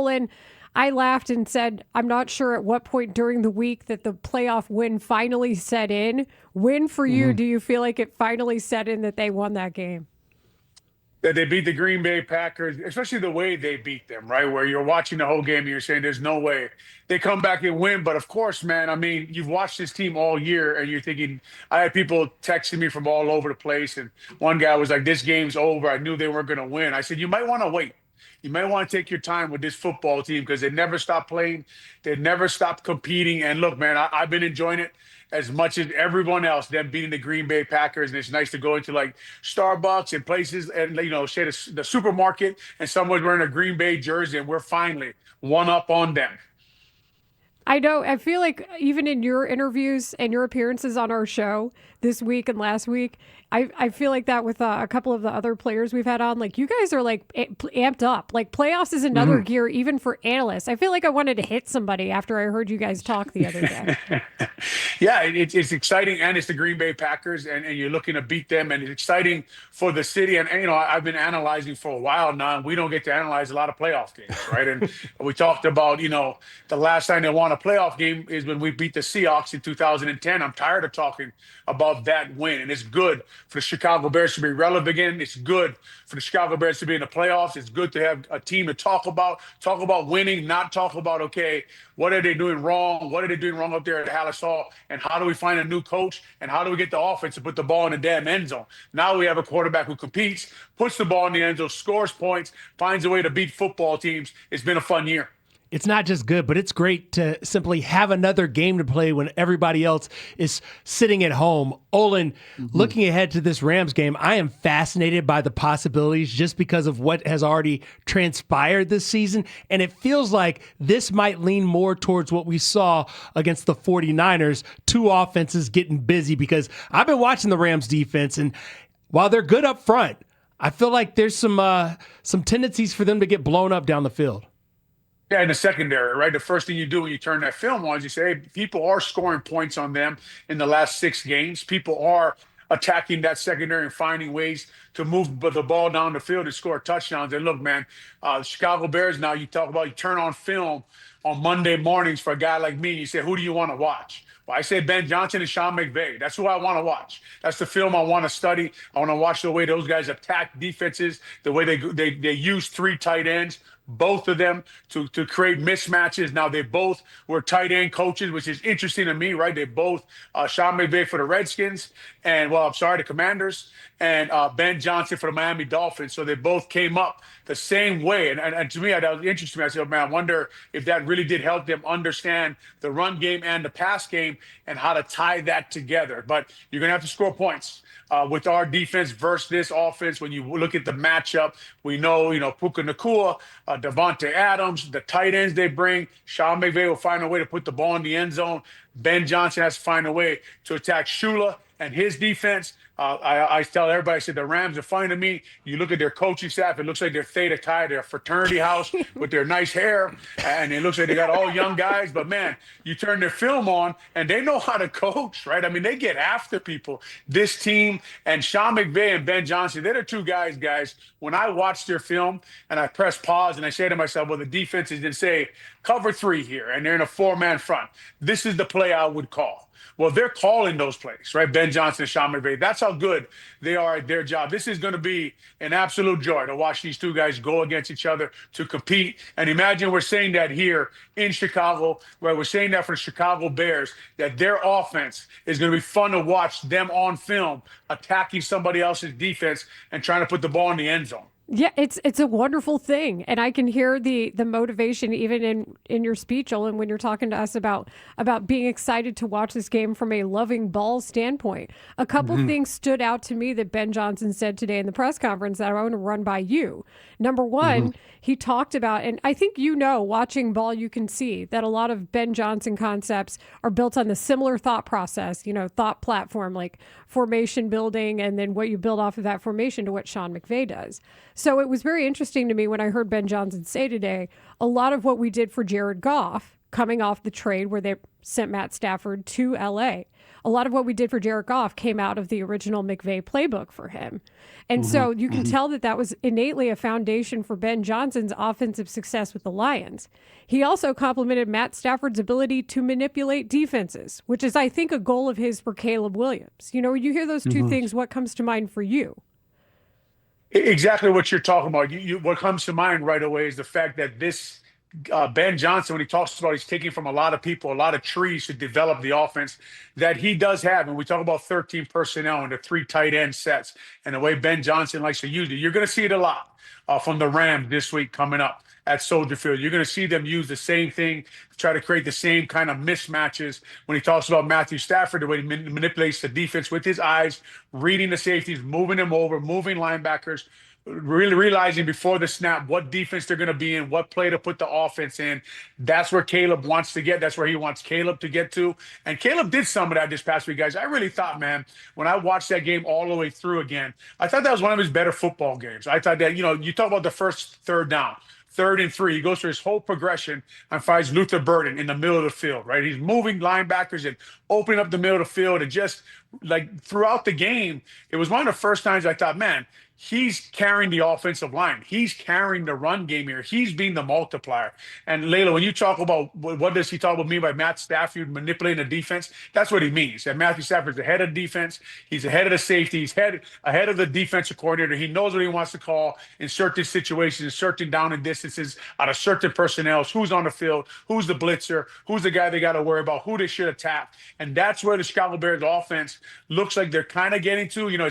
Olin, I laughed and said, I'm not sure at what point during the week that the playoff win finally set in. When for you, do you feel like it finally set in that they won that game? That they beat the Green Bay Packers, especially the way they beat them, right? Where you're watching the whole game and you're saying there's no way they come back and win. But of course, man, I mean, you've watched this team all year and you're thinking, I had people texting me from all over the place. And one guy was like, this game's over. I knew they weren't going to win. I said, you might want to wait. You might want to take your time with this football team because they never stop playing. They never stop competing. And look, man, I've been enjoying it as much as everyone else, them beating the Green Bay Packers. And it's nice to go into like Starbucks and places and, say the supermarket and someone's wearing a Green Bay jersey and we're finally one up on them. I know. I feel like even in your interviews and your appearances on our show this week and last week, I feel like that with a couple of the other players we've had on. Like, you guys are like amped up. Like, playoffs is another gear even for analysts. I feel like I wanted to hit somebody after I heard you guys talk the other day. Yeah, it's exciting, and it's the Green Bay Packers, and you're looking to beat them, and it's exciting for the city. And I've been analyzing for a while now, and we don't get to analyze a lot of playoff games, right? And we talked about, the last time they won a playoff game is when we beat the Seahawks in 2010. I'm tired of talking about that win, and it's good for the Chicago Bears to be relevant again. It's good for the Chicago Bears to be in the playoffs. It's good to have a team to talk about winning, not talk about, okay, what are they doing wrong? What are they doing wrong up there at Hallis Hall? And how do we find a new coach? And how do we get the offense to put the ball in the damn end zone? Now we have a quarterback who competes, puts the ball in the end zone, scores points, finds a way to beat football teams. It's been a fun year. It's not just good, but it's great to simply have another game to play when everybody else is sitting at home. Olin, looking ahead to this Rams game, I am fascinated by the possibilities just because of what has already transpired this season. And it feels like this might lean more towards what we saw against the 49ers, two offenses getting busy, because I've been watching the Rams defense, and while they're good up front, I feel like there's some tendencies for them to get blown up down the field. Yeah, in the secondary, right? The first thing you do when you turn that film on is you say, hey, people are scoring points on them in the last 6 games. People are attacking that secondary and finding ways to move the ball down the field and score touchdowns. And look, man, Chicago Bears now, you turn on film on Monday mornings for a guy like me. You say, who do you want to watch? Well, I say Ben Johnson and Sean McVay. That's who I want to watch. That's the film I want to study. I want to watch the way those guys attack defenses, the way they use 3 tight ends, both of them to create mismatches. Now, they both were tight end coaches, which is interesting to me, right? They both, Sean McVay for the Redskins, and, the Commanders, and Ben Johnson for the Miami Dolphins. So they both came up the same way. And to me, that was interesting to me. I said, man, I wonder if that really did help them understand the run game and the pass game and how to tie that together. But you're going to have to score points. With our defense versus this offense, when you look at the matchup, we know, Puka Nacua, Devontae Adams, the tight ends they bring, Sean McVay will find a way to put the ball in the end zone. Ben Johnson has to find a way to attack Shula and his defense. I tell everybody, I said, the Rams are funny to me. You look at their coaching staff, it looks like they're Theta Chi, their fraternity house with their nice hair, and it looks like they got all young guys. But, man, you turn their film on, and they know how to coach, right? I mean, they get after people. This team and Sean McVay and Ben Johnson, they're the two guys, when I watch their film and I press pause and I say to myself, well, the defense is going to say, cover 3 here, and they're in a 4-man front. This is the play I would call. Well, they're calling those plays, right? Ben Johnson and Sean McVay. That's how good they are at their job. This is going to be an absolute joy to watch these two guys go against each other to compete. And imagine we're saying that here in Chicago, where we're saying that for the Chicago Bears, that their offense is going to be fun to watch them on film attacking somebody else's defense and trying to put the ball in the end zone. Yeah, it's a wonderful thing, and I can hear the motivation even in your speech, Olin, when you're talking to us about being excited to watch this game from a loving ball standpoint. A couple things stood out to me that Ben Johnson said today in the press conference that I want to run by you. Number one, he talked about, and I think watching ball, you can see that a lot of Ben Johnson concepts are built on the similar thought process, thought platform, like formation building, and then what you build off of that formation to what Sean McVay does. So it was very interesting to me when I heard Ben Johnson say today, a lot of what we did for Jared Goff coming off the trade where they sent Matt Stafford to LA. A lot of what we did for Jared Goff came out of the original McVay playbook for him. And so you can tell that was innately a foundation for Ben Johnson's offensive success with the Lions. He also complimented Matt Stafford's ability to manipulate defenses, which is, I think, a goal of his for Caleb Williams. You know, when you hear those two things, what comes to mind for you? Exactly what you're talking about. What comes to mind right away is the fact that this Ben Johnson, when he talks about he's taking from a lot of people, a lot of trees to develop the offense that he does have. And we talk about 13 personnel and the 3 tight end sets and the way Ben Johnson likes to use it. You're going to see it a lot from the Rams this week coming up at Soldier Field. You're going to see them use the same thing, try to create the same kind of mismatches. When he talks about Matthew Stafford, the way he manipulates the defense with his eyes, reading the safeties, moving them over, moving linebackers, really realizing before the snap what defense they're going to be in, what play to put the offense in. That's where Caleb wants to get. That's where he wants Caleb to get to. And Caleb did some of that this past week, guys. I really thought, man, when I watched that game all the way through again, I thought that was one of his better football games. I thought that, you talk about the first third down. 3rd and 3. He goes through his whole progression and finds Luther Burden in the middle of the field, right? He's moving linebackers and opening up the middle of the field. And just like throughout the game, it was one of the first times I thought, man, he's carrying the offensive line. He's carrying the run game here. He's being the multiplier. And Layla, when you talk about what does he talk about me by Matt Stafford manipulating the defense, that's what he means. That Matthew Stafford's ahead of defense. He's ahead of the safety. He's ahead of the defensive coordinator. He knows what he wants to call in certain situations, in certain down and distances, out of certain personnel, who's on the field, who's the blitzer, who's the guy they got to worry about, who they should attack. And that's where the Chicago Bears offense looks like they're kind of getting to.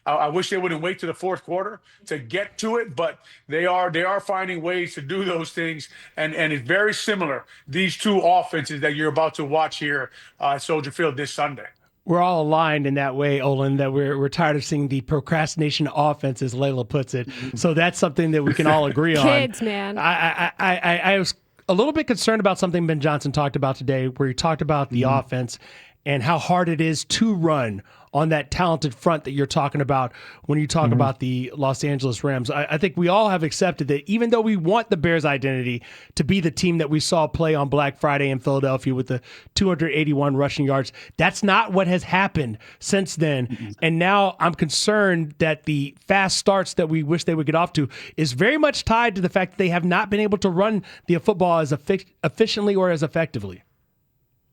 I wish they wouldn't wait to the fourth quarter to get to it, but they are finding ways to do those things, and it's very similar, these two offenses that you're about to watch here at Soldier Field this Sunday. We're all aligned in that way, Olin, that we're tired of seeing the procrastination offense, as Layla puts it. So that's something that we can all agree on. Kids, man. I was a little bit concerned about something Ben Johnson talked about today, where he talked about the offense and how hard it is to run on that talented front that you're talking about when you talk about the Los Angeles Rams. I think we all have accepted that even though we want the Bears' identity to be the team that we saw play on Black Friday in Philadelphia with the 281 rushing yards, that's not what has happened since then. And now I'm concerned that the fast starts that we wish they would get off to is very much tied to the fact that they have not been able to run the football as efficiently or as effectively.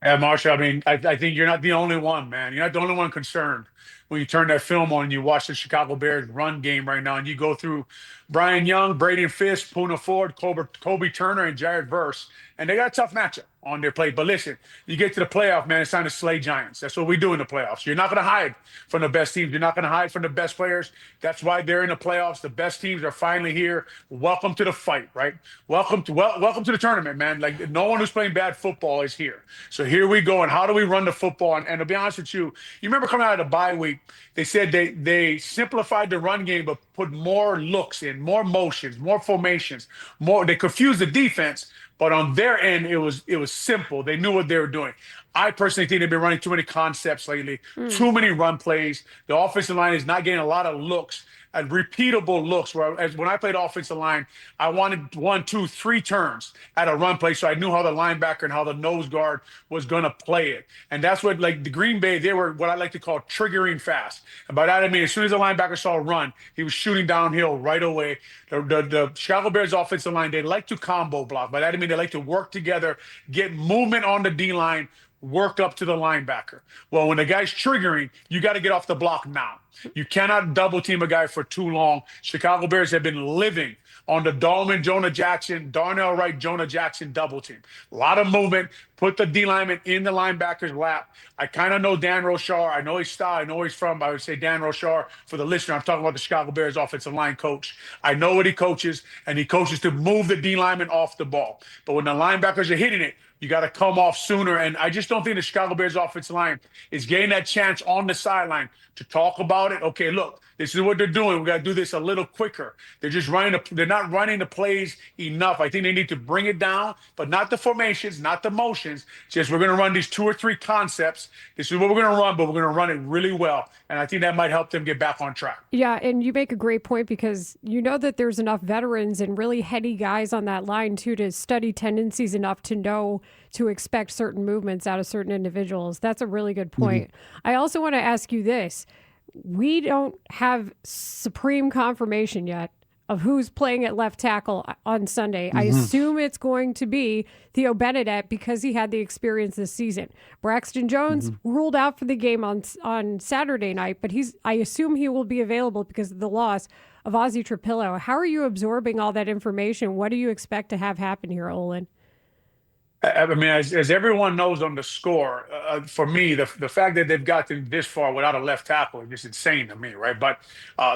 Yeah, Marsha, I mean, I think you're not the only one, man. You're not the only one concerned when you turn that film on and you watch the Chicago Bears run game right now and you go through Brian Young, Braden Fisk, Poona Ford, Kobe Turner, and Jared Verse, and they got a tough matchup on their plate. But listen, you get to the playoff, man, it's time to slay giants. That's what we do in the playoffs. You're not going to hide from the best teams. You're not going to hide from the best players. That's why they're in the playoffs. The best teams are finally here. Welcome to the fight, right? Welcome to the tournament, man. Like, no one who's playing bad football is here. So here we go. And how do we run the football? And to be honest with you, you remember coming out of the bye week, they said they simplified the run game, but put more looks in, more motions, more formations, more. They confused the defense, but on their end, it was simple. They knew what they were doing. I personally think they've been running too many concepts lately, too many run plays. The offensive line is not getting a lot of looks, and repeatable looks. Whereas when I played offensive line, I wanted 1, 2, 3 turns at a run play, so I knew how the linebacker and how the nose guard was going to play it. And that's what, like the Green Bay, they were what I like to call triggering fast. And by that I mean, as soon as the linebacker saw a run, he was shooting downhill right away. The Chicago Bears offensive line, they like to combo block. By that I mean they like to work together, get movement on the D line, work up to the linebacker. Well, when the guy's triggering, you got to get off the block now. You cannot double team a guy for too long. Chicago Bears have been living on the Dahlman, Jonah Jackson, Darnell Wright, Jonah Jackson double team. A lot of movement. Put the D lineman in the linebacker's lap. I kind of know Dan Rochar. I know his style. I know he's from, I would say Dan Rochar for the listener. I'm talking about the Chicago Bears offensive line coach. I know what he coaches, and he coaches to move the D lineman off the ball. But when the linebackers are hitting it, you got to come off sooner. And I just don't think the Chicago Bears offensive line is getting that chance on the sideline to talk about it. Okay, look, This is what they're doing. We got to do this a little quicker. They're not running the plays enough. I think they need to bring it down, but not the formations, not the motions. Just we're going to run these 2 or 3 concepts. This is what we're going to run, but we're going to run it really well. And I think that might help them get back on track. Yeah, and you make a great point because you know that there's enough veterans and really heady guys on that line too to study tendencies enough to know to expect certain movements out of certain individuals. That's a really good point. I also want to ask you this. We don't have supreme confirmation yet of who's playing at left tackle on Sunday. I assume it's going to be Theo Benedette because he had the experience this season. Braxton Jones ruled out for the game on Saturday night, but I assume he will be available because of the loss of Ozzie Trapillo. How are you absorbing all that information? What do you expect to have happen here, Olin? I mean, as everyone knows on the score, for me, the fact that they've gotten this far without a left tackle is just insane to me, right? But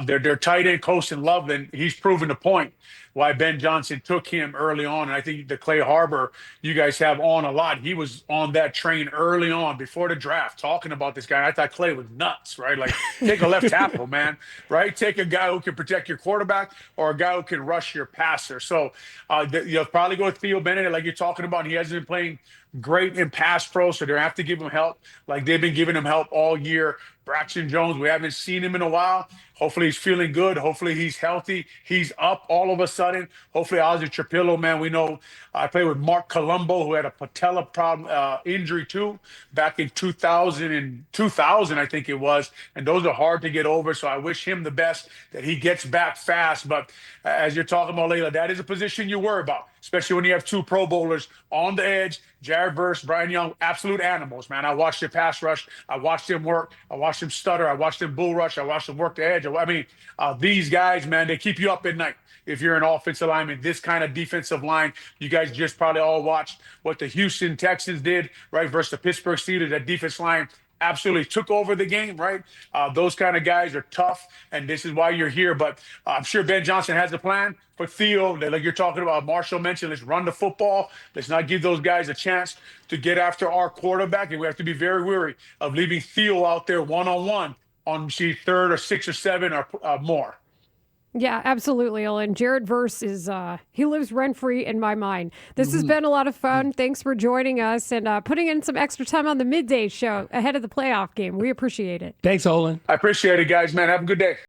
their tight end, Colston Loveland, he's proven the point why Ben Johnson took him early on. And I think the Clay Harbor you guys have on a lot. He was on that train early on before the draft talking about this guy. I thought Clay was nuts, right? Like, take a left tackle, man, right? Take a guy who can protect your quarterback or a guy who can rush your passer. So you'll probably go with Theo Bennett, like you're talking about. He hasn't been playing great in pass pro, so they have to give him help like they've been giving him help all year. Braxton Jones, we haven't seen him in a while. Hopefully he's feeling good. Hopefully he's healthy. He's up all of a sudden. Hopefully Ozzie Trapillo, man, we know I played with Mark Colombo, who had a patella problem injury too back in 2000, I think it was. And those are hard to get over. So I wish him the best, that he gets back fast. But as you're talking about, Layla, that is a position you worry about, especially when you have 2 Pro Bowlers on the edge. Jared Verse, Brian Young, absolute animals, man. I watched their pass rush. I watched them work. I watched them stutter. I watched them bull rush. I watched them work the edge. I mean, these guys, man, they keep you up at night. If you're an offensive lineman, this kind of defensive line, you guys just probably all watched what the Houston Texans did, right, versus the Pittsburgh Steelers. That defense line absolutely took over the game, right? Those kind of guys are tough, and this is why you're here. But I'm sure Ben Johnson has a plan for Theo. Like you're talking about, Marshall mentioned, let's run the football. Let's not give those guys a chance to get after our quarterback, and we have to be very wary of leaving Theo out there one-on-one on 3rd or 6 or 7 or more. Yeah, absolutely, Olin. Jared Verse is, he lives rent-free in my mind. This has been a lot of fun. Thanks for joining us and putting in some extra time on the midday show ahead of the playoff game. We appreciate it. Thanks, Olin. I appreciate it, guys, man. Have a good day.